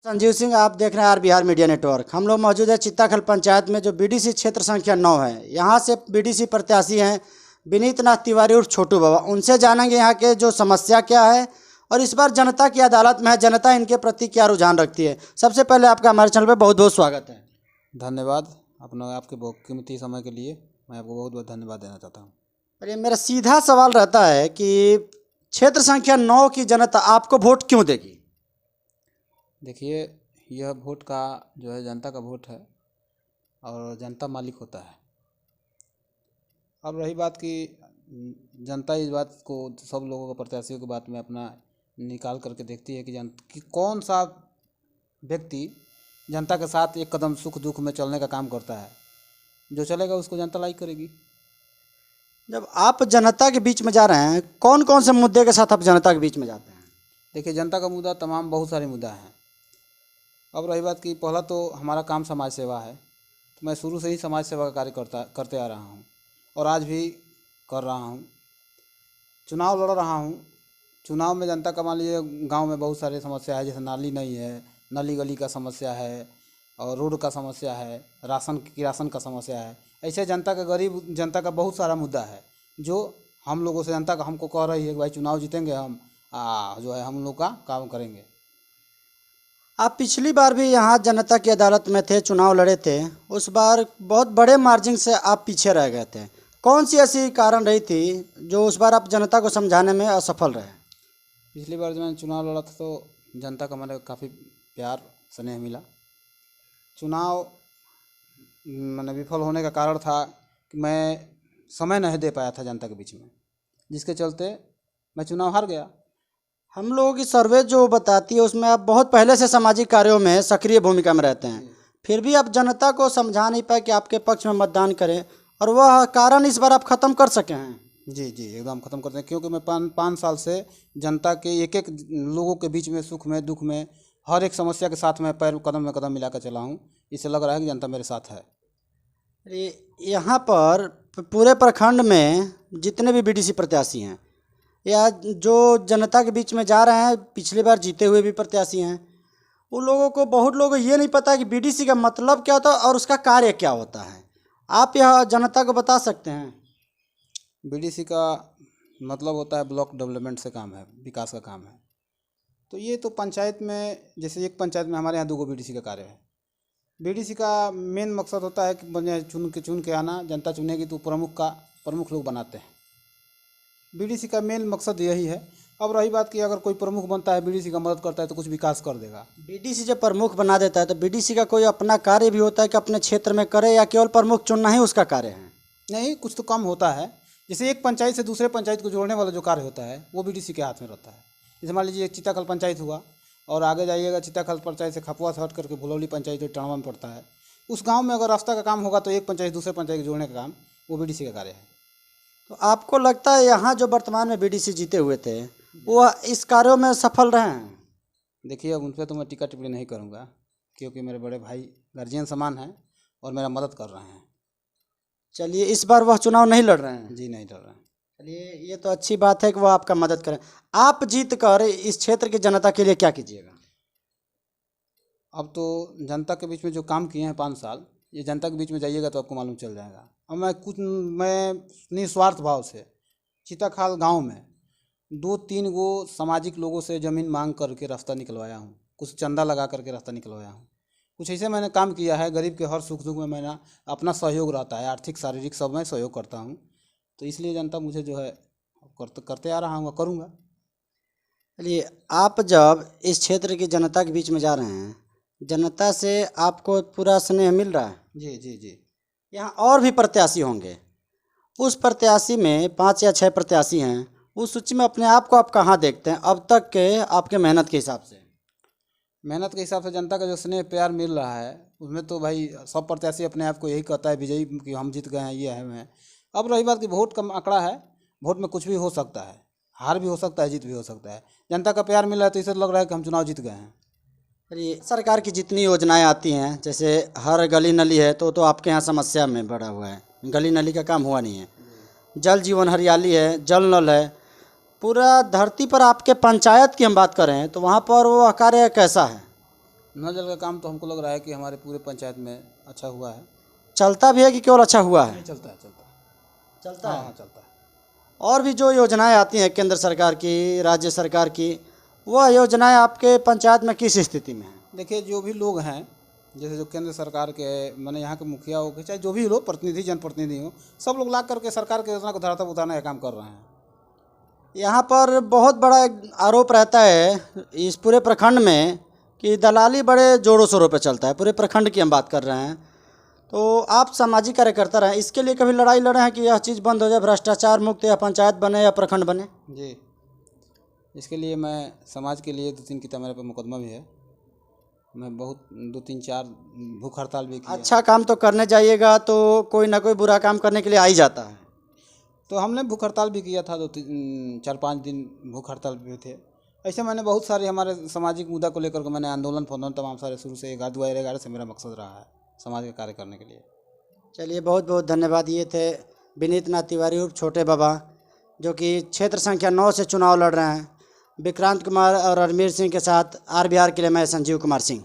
संजीव सिंह, आप देख रहे हैं आर बिहार मीडिया नेटवर्क। हम लोग मौजूद है चित्ताखल पंचायत में, जो बीडीसी क्षेत्र संख्या 9 है। यहाँ से बीडीसी प्रत्याशी हैं विनीत नाथ तिवारी और छोटू बाबा। उनसे जानेंगे यहाँ के जो समस्या क्या है और इस बार जनता की अदालत में है, जनता इनके प्रति क्या रुझान रखती है। सबसे पहले आपका हमारे चैनल पर बहुत बहुत स्वागत है। धन्यवाद। आपके बहुत कीमती समय के लिए मैं आपको बहुत बहुत धन्यवाद देना चाहता हूँ। अरे, मेरा सीधा सवाल रहता है कि क्षेत्र संख्या 9 की जनता आपको वोट क्यों देगी? देखिए, यह वोट का जो है जनता का वोट है और जनता मालिक होता है। अब रही बात कि जनता इस बात को, सब लोगों को, प्रत्याशियों की बात में अपना निकाल करके देखती है कि कौन सा व्यक्ति जनता के साथ एक कदम सुख दुख में चलने का काम करता है। जो चलेगा उसको जनता लाइक करेगी। जब आप जनता के बीच में जा रहे हैं, कौन कौन से मुद्दे के साथ आप जनता के बीच में जाते हैं? देखिए, जनता का मुद्दा तमाम बहुत सारे मुद्दा हैं। अब रही बात कि पहला तो हमारा काम समाज सेवा है, तो मैं शुरू से ही समाज सेवा का कार्य करते आ रहा हूँ और आज भी कर रहा हूँ। चुनाव लड़ रहा हूँ। चुनाव में जनता का, मान लीजिए, गांव में बहुत सारे समस्या है, जैसे नाली नहीं है, नली गली का समस्या है और रोड का समस्या है, राशन का समस्या है। ऐसे जनता का, गरीब जनता का बहुत सारा मुद्दा है जो हम लोगों से जनता का हमको कह रही है कि भाई चुनाव जीतेंगे हम, जो है हम लोग का काम करेंगे। आप पिछली बार भी यहाँ जनता की अदालत में थे, चुनाव लड़े थे। उस बार बहुत बड़े मार्जिन से आप पीछे रह गए थे। कौन सी ऐसी कारण रही थी जो उस बार आप जनता को समझाने में असफल रहे? पिछली बार जब मैंने चुनाव लड़ा था तो जनता का मैंने काफ़ी प्यार स्नेह मिला। चुनाव मैंने विफल होने का कारण था कि मैं समय नहीं दे पाया था जनता के बीच में, जिसके चलते मैं चुनाव हार गया। हम लोगों की सर्वे जो बताती है उसमें आप बहुत पहले से सामाजिक कार्यों में सक्रिय भूमिका में रहते हैं, फिर भी आप जनता को समझा नहीं पाए कि आपके पक्ष में मतदान करें, और वह कारण इस बार आप ख़त्म कर सके हैं। जी, एकदम ख़त्म करते हैं, क्योंकि मैं 5 साल से जनता के एक एक लोगों के बीच में, सुख में दुख में, हर एक समस्या के साथ मैं कदम में कदम मिला कर चला हूँ। इससे लग रहा है कि जनता मेरे साथ है। यहाँ पर पूरे प्रखंड में जितने भी बीडीसी प्रत्याशी हैं या जो जनता के बीच में जा रहे हैं, पिछली बार जीते हुए भी प्रत्याशी हैं, उन लोगों को, बहुत लोगों को ये नहीं पता कि बीडीसी का मतलब क्या होता है और उसका कार्य क्या होता है। आप यह जनता को बता सकते हैं? बीडीसी का मतलब होता है ब्लॉक डेवलपमेंट से काम है, विकास का काम है। तो ये तो पंचायत में, जैसे एक पंचायत में हमारे यहाँ 2 बीडीसी का कार्य है। बीडीसी का मेन मकसद होता है कि चुन के आना, जनता चुनेगी तो प्रमुख लोग बनाते हैं। बीडीसी का मेन मकसद यही है। अब रही बात कि अगर कोई प्रमुख बनता है, बीडीसी का मदद करता है तो कुछ विकास कर देगा। बीडीसी जब प्रमुख बना देता है तो बीडीसी का कोई अपना कार्य भी होता है कि अपने क्षेत्र में करे, या केवल प्रमुख चुनना ही उसका कार्य है? नहीं, कुछ तो काम होता है। जैसे एक पंचायत से दूसरे पंचायत को जोड़ने वाला जो कार्य होता है वो बीडीसी के हाथ में रहता है। जैसे मान लीजिए चित्ताखल पंचायत हुआ और आगे जाइएगा, चित्ताखल पंचायत से खपुआ से हट करके भुलौली पंचायत जो टणवा में पड़ता है, उस गांव में अगर रास्ता का काम होगा तो एक पंचायत दूसरे पंचायत को जोड़ने का काम वो बीडीसी का कार्य है। तो आपको लगता है यहाँ जो वर्तमान में बीडीसी जीते हुए थे वो इस कार्यों में सफल रहे हैं? देखिए, अब उन पर तो मैं टीका टिप्पणी नहीं करूँगा, क्योंकि मेरे बड़े भाई गार्जियन समान हैं और मेरा मदद कर रहे हैं। चलिए, इस बार वह चुनाव नहीं लड़ रहे हैं? जी, नहीं लड़ रहे हैं। चलिए, ये तो अच्छी बात है कि वो आपका मदद करें। आप जीत कर इस क्षेत्र की जनता के लिए क्या कीजिएगा? अब तो जनता के बीच में जो काम किए हैं 5 साल, ये जनता के बीच में जाइएगा तो आपको मालूम चल जाएगा। अब मैं निस्वार्थ भाव से चित्ताखाल गांव में 2-3 गो सामाजिक लोगों से ज़मीन मांग करके रास्ता निकलवाया हूँ, कुछ चंदा लगा करके रास्ता निकलवाया हूँ। कुछ ऐसे मैंने काम किया है। गरीब के हर सुख दुख में मैंने अपना सहयोग रहता है, आर्थिक शारीरिक सब में सहयोग करता हूँ। तो इसलिए जनता मुझे जो है करते आ रहा हूँ, करूँगा। चलिए, आप जब इस क्षेत्र की जनता के बीच में जा रहे हैं, जनता से आपको पूरा स्नेह मिल रहा है? जी। यहाँ और भी प्रत्याशी होंगे, उस प्रत्याशी में 5 या 6 प्रत्याशी हैं, उस सूची में अपने आप को आप कहाँ देखते हैं अब तक के आपके मेहनत के हिसाब से? मेहनत के हिसाब से जनता का जो स्नेह प्यार मिल रहा है उसमें तो भाई सब प्रत्याशी अपने आप को यही कहता है विजयी कि हम जीत गए हैं, ये है मैं। अब रही बात कि वोट का आंकड़ा है, वोट में कुछ भी हो सकता है, हार भी हो सकता है, जीत भी हो सकता है। जनता का प्यार मिल रहा है तो इसे लग रहा है कि हम चुनाव जीत गए हैं। चलिए, सरकार की जितनी योजनाएं आती हैं, जैसे हर गली नली है, तो आपके यहाँ समस्या में बढ़ा हुआ है, गली नली का काम हुआ नहीं है। जल जीवन हरियाली है, जल नल है, पूरा धरती पर आपके पंचायत की हम बात करें तो वहाँ पर वो कार्य कैसा है? नल जल का काम तो हमको लग रहा है कि हमारे पूरे पंचायत में अच्छा हुआ है। चलता भी है कि केवल अच्छा हुआ है? नहीं, चलता है, चलता है। चलता हाँ है। हाँ, चलता है। और भी जो योजनाएं आती हैं केंद्र सरकार की, राज्य सरकार की, वह योजनाएं आपके पंचायत में किस स्थिति में हैं? देखिए, जो भी लोग हैं, जैसे जो केंद्र सरकार के, मैंने यहाँ के मुखिया हो के, चाहे जो भी लोग प्रतिनिधि, जनप्रतिनिधि हो, सब लोग ला करके सरकार की योजना को धरातल पर उतारने का काम कर रहे हैं। यहाँ पर बहुत बड़ा एक आरोप रहता है इस पूरे प्रखंड में कि दलाली बड़े जोरों शोरों पे चलता है। पूरे प्रखंड की हम बात कर रहे हैं। तो आप सामाजिक कार्यकर्ता रहे, इसके लिए कभी लड़ाई लड़े हैं कि यह चीज़ बंद हो जाए, भ्रष्टाचार मुक्त या पंचायत बने या प्रखंड बने? जी, इसके लिए मैं समाज के लिए 2-3 की मेरे पर मुकदमा भी है। मैं बहुत 2-3-4 भूख हड़ताल भी किया। अच्छा काम तो करने जाइएगा तो कोई ना कोई बुरा काम करने के लिए आ ही जाता है। तो हमने भूख हड़ताल भी किया था, 4-5 दिन भूख हड़ताल भी थे। ऐसे मैंने बहुत सारे हमारे सामाजिक मुद्दा को लेकर के मैंने आंदोलन फंदोलन तमाम सारे शुरू से 2011 से मेरा मकसद रहा है समाज का कार्य करने के लिए। चलिए, बहुत बहुत धन्यवाद। ये थे विनीत नाथ तिवारी उर्फ छोटे बाबा, जो कि क्षेत्र संख्या 9 से चुनाव लड़ रहे हैं। विक्रांत कुमार और रणवीर सिंह के साथ RBR के लिए मैं संजीव कुमार सिंह।